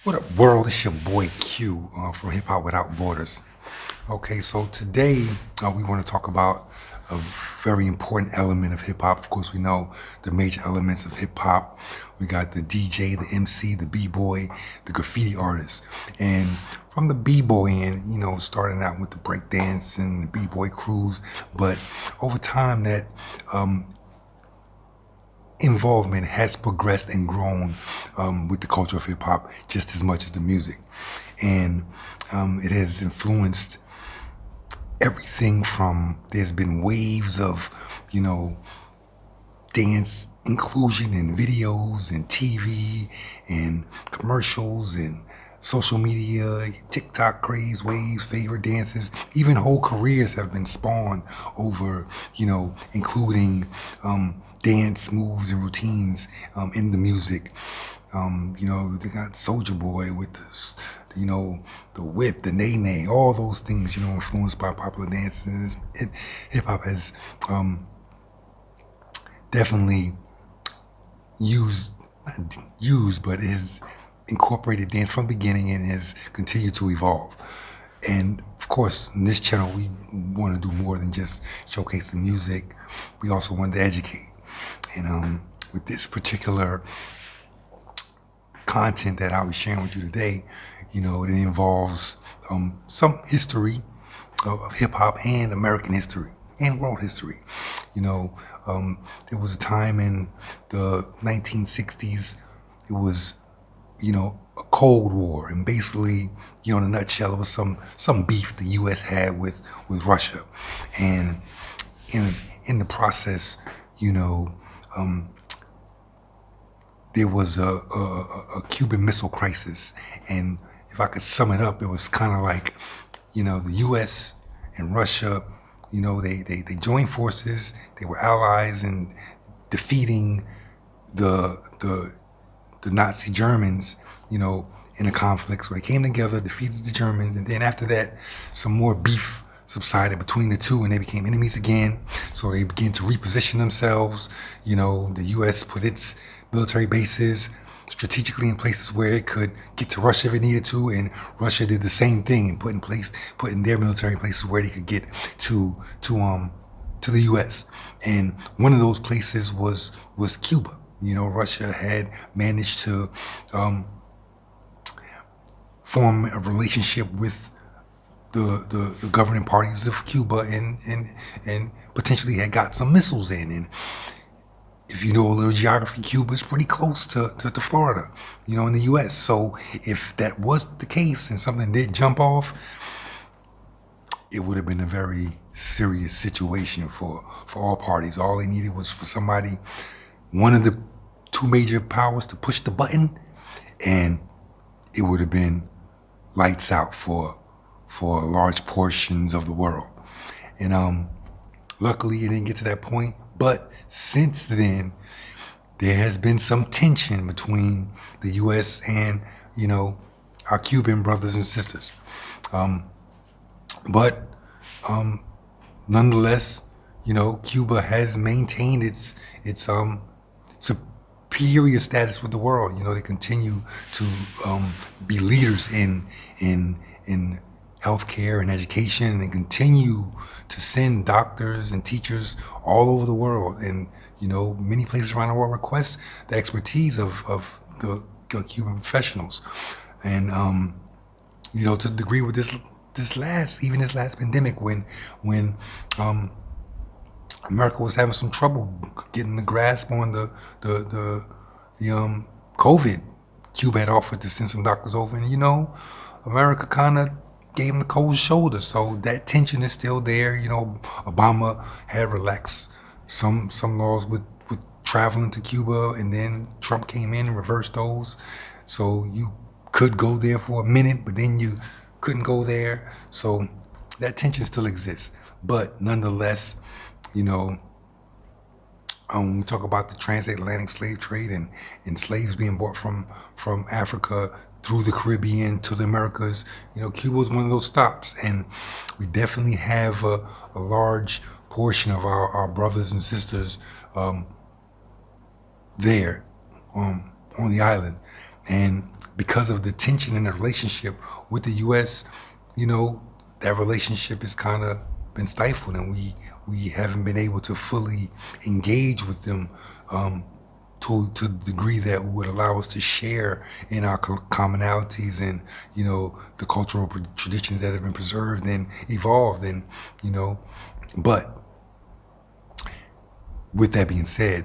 What up, world? It's your boy Q from Hip Hop Without Borders. Okay, so today we want to talk about a very important element of hip hop. Of course, we know the major elements of hip hop. We got the DJ, the MC, the B-boy, the graffiti artist. And from the B-boy end, starting out with the breakdance and the B-boy crews, but over time that involvement has progressed and grown with the culture of hip hop just as much as the music. And it has influenced everything from, there's been waves of, dance inclusion in videos and TV and commercials and social media, TikTok craze waves, favorite dances, even whole careers have been spawned over, including dance moves and routines in the music. They got Soulja Boy with the whip, the nay-nay, all those things, influenced by popular dances. Hip-hop has definitely but it has incorporated dance from the beginning and has continued to evolve. And of course, in this channel, we want to do more than just showcase the music. We also want to educate. And with this particular content that I'll be sharing with you today, it involves some history of hip hop and American history and world history. There was a time in the 1960s, it was, a Cold War, and basically, in a nutshell, it was some beef the U.S. had with Russia, and in the process, there was a Cuban Missile Crisis, and if I could sum it up, it was kind of like, the U.S. and Russia, they joined forces. They were allies in defeating the Nazi Germans, in a conflict. So they came together, defeated the Germans, and then after that, some more beef subsided between the two, and they became enemies again. So they began to reposition themselves. The U.S. put its military bases strategically in places where it could get to Russia if it needed to, and Russia did the same thing and put in their military places where they could get to the U.S. And one of those places was Cuba. Russia had managed to form a relationship with the governing parties of Cuba and potentially had got some missiles in. And if you know a little geography, Cuba is pretty close to Florida, in the U.S. So if that was the case and something did jump off, it would have been a very serious situation for all parties. All they needed was for somebody, one of the two major powers, to push the button, and it would have been lights out for large portions of the world. And luckily it didn't get to that point, but since then there has been some tension between the U.S. and our Cuban brothers and sisters, but nonetheless, Cuba has maintained its superior status with the world. They continue to be leaders in healthcare and education, and they continue to send doctors and teachers all over the world. And, many places around the world request the expertise of the Cuban professionals. And, to the degree with this last pandemic, when America was having some trouble getting the grasp on the COVID, Cuba had offered to send some doctors over, and America kind of gave them the cold shoulder. So that tension is still there. Obama had relaxed some laws with traveling to Cuba, and then Trump came in and reversed those. So you could go there for a minute, but then you couldn't go there. So that tension still exists. But nonetheless, when we talk about the transatlantic slave trade and slaves being brought from Africa through the Caribbean to the Americas, Cuba was one of those stops. And we definitely have a large portion of our brothers and sisters there on the island. And because of the tension in the relationship with the U.S., you know, that relationship has kind of been stifled, and we haven't been able to fully engage with them to the degree that would allow us to share in our commonalities and, you know, the cultural traditions that have been preserved and evolved, and, you know, but with that being said,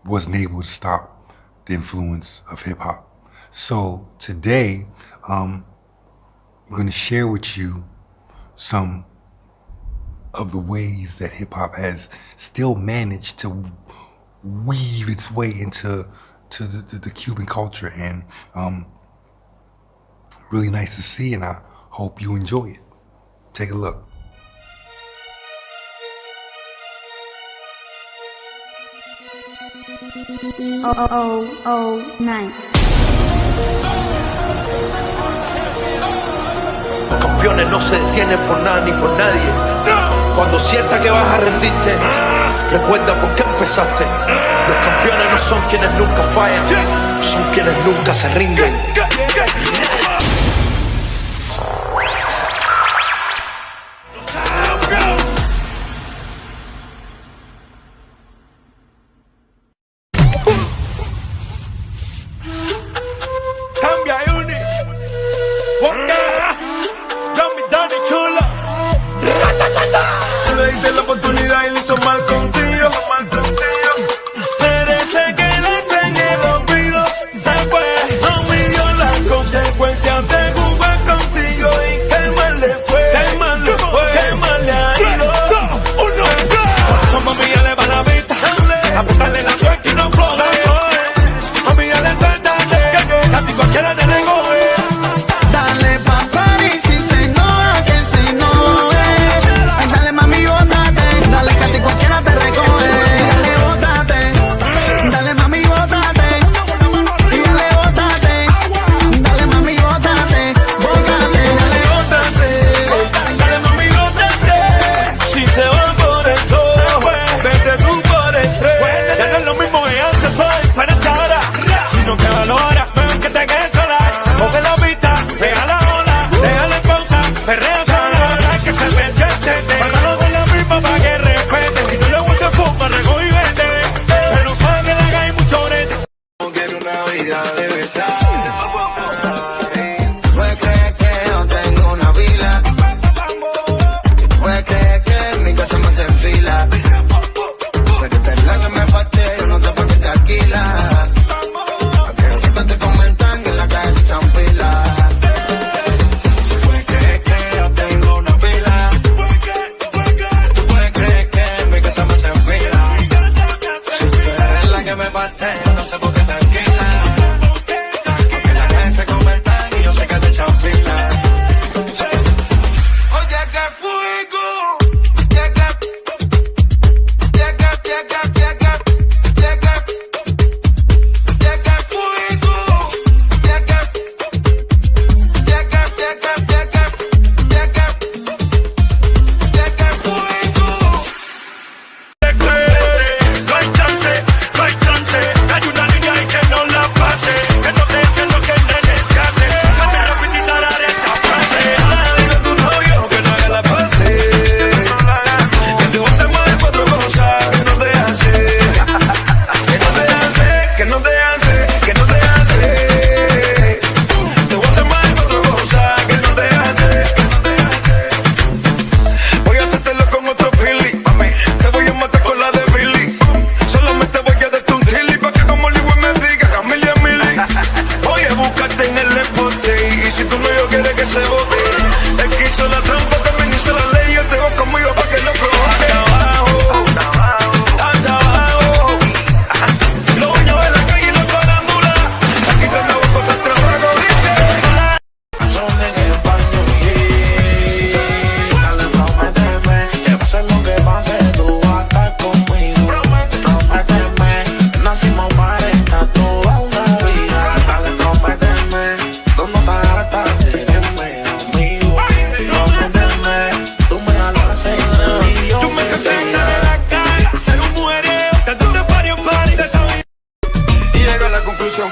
wasn't able to stop the influence of hip hop. So today, I'm going to share with you some of the ways that hip hop has still managed to weave its way into the Cuban culture, and really nice to see, and I hope you enjoy it. Take a look. Oh, 9. Los campeones no se detienen por nada ni por nadie. Cuando sientas que vas a rendirte, recuerda por qué empezaste. Los campeones no son quienes nunca fallan, son quienes nunca se rinden.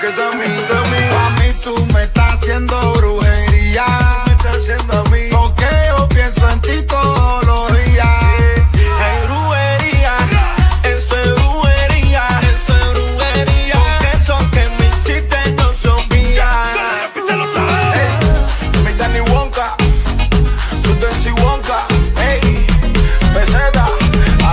Que también Pa' mí tú me estás haciendo brujería. Me estás haciendo a mí. Porque yo pienso en ti todos los días. Hay brujería, eso es brujería, eso es brujería. Porque eso que me hiciste no son mías. Repítelo otra vez. Mi Danny Wonka, su Dency Wonka. Ey, peseta,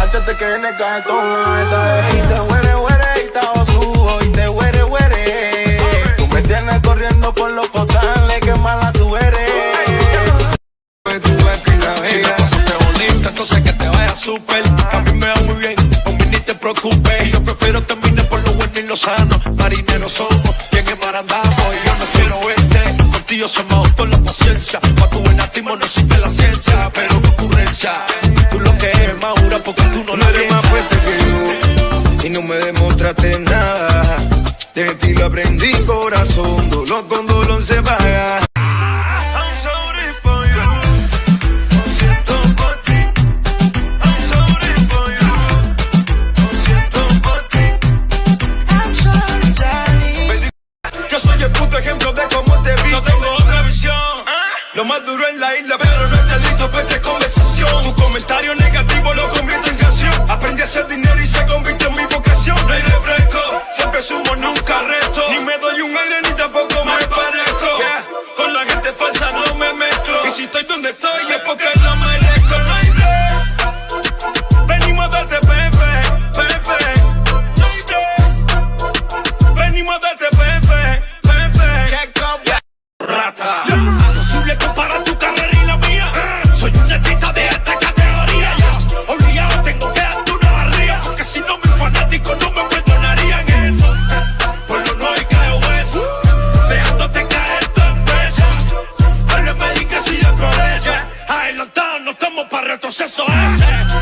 HT que viene cae con esta. Y te huere, huere, y te osujo, y te huere, huere. Tú me tienes corriendo por los portales, qué mala tú eres. Si la pasaste bonita, entonces que te vaya súper. A mí me va muy bien, con mí ni te preocupes. Y yo prefiero terminar por lo bueno y lo sano. Marineros somos, bien en mar andamos. Y yo no quiero verte, contigo se me agotó la paciencia. Pa' tu buen ánimo no existe la ciencia. Pero qué ocurrencia, tú lo que eres más jura porque tú no eres más fuerte que yo y no me demostraste nada. De ti lo aprendí, corazón. Dolor con dolor se paga. I'm sorry for you. Lo siento por ti. I'm sorry for you. Lo siento por ti. I'm sorry, darling. Yo soy el puto ejemplo de cómo te vi. Yo tengo otra visión. Lo más duro en la isla, pero no estoy listo para esta conversación. Tu comentario negativo lo convierto en canción. Aprendí a hacer dinero y se convirtió en mi vocación. No hay refresco, siempre sumo, nunca resto. Ni me doy un aire ni tampoco me parezco. Con la gente falsa no me mezclo. Y si estoy donde estoy es porque lo merezco. No hay break. Venimos a darte pepe, pepe. No hay break. Venimos a darte pepe, pepe. Check up, rata. Imposible comparar tu carrera y la mía. Soy un artista de alta categoría. Obligado tengo que darte una barriga. Porque si no mis fanáticos no me perdonarían eso. Por lo no hay cae hueso. Dejándote caer tu empresa. Háblame de ingreso y de progreso. Adelantado no estamos para retroceso ese.